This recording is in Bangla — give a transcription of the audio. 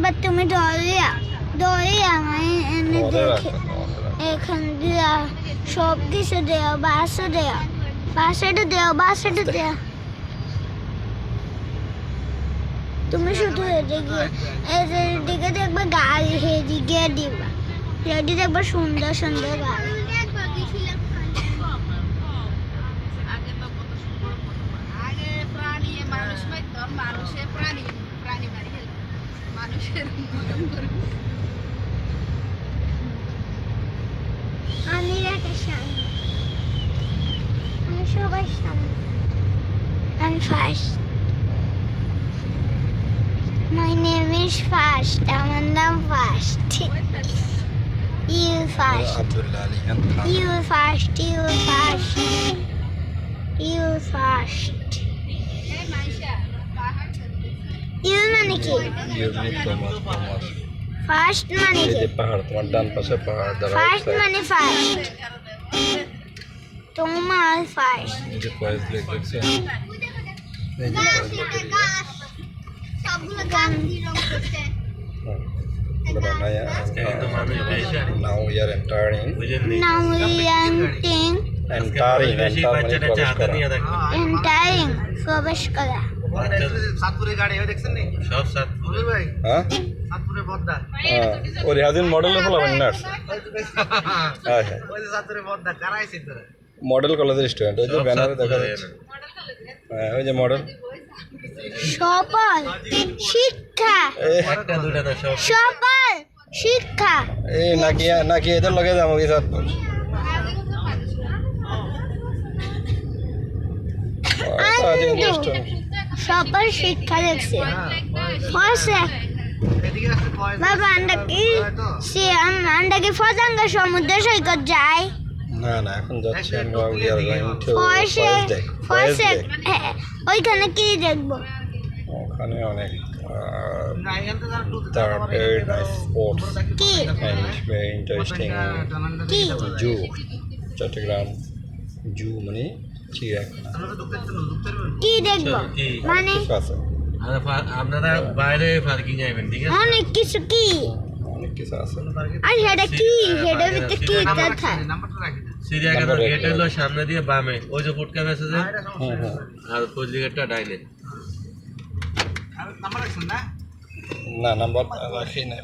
এবার তুমি দরিয়া আমি এনে দেখে এখান দিয়া সব কিছু দেও বাসা দেও তুমি শুধু এদিকে দেখবে গাড়ি হেদিকে দিবা রেডি দেখবে সুন্দর সুন্দর গাড়ি আমি সবাই সামনে আমি first My name is Fast. আমার নাম Fast. You fast. Abdullah Ali You fast. You মানে কি? Fast মানে কি? পাহাড় তোমার ডান পাশে পাহাড় Fast মানে fast. তোমার fast. এই যে পয়েস লেগ দেখছেন এই যে সবগুলো গান রং করতে Now we are entering প্রবেশ করা ও রিয়াজিন মডেলের ফলাবেন না মডেল কলেজের স্টুডেন্ট ওই যে ব্যানারে দেখা যাচ্ছে হ্যাঁ ওই যে মডেল সফল শিক্ষা সফল শিক্ষা এই নাকি এদের লগে যাবো কি সাথ সফল শিক্ষা দেখছে বাবা আন্ডা কি ফজাঙ্গা সমুদ্র সৈকত যায় না এখন যাচ্ছি আমরা ওইখানে কি দেখবো ওখানে অনেক very nice sports কি and very interesting কি zoo চট্টগ্রাম জু মানে চিড়িয়াখানা কি দেখবো মানে কিছু আছে আপনারা বাইরে পার্কিং আইবেন ঠিক আছে অনেক কিছু কি অনেক কিছু আছে আর সেটা কি সেটার ভিতরে কি কথা চিড়িয়াখানার গেট হলো সামনে দিয়ে বামে ওই যে ফুটকা মেসেজে আর ফজলি গেটটা ডাইনে না নাম্বার রাখি না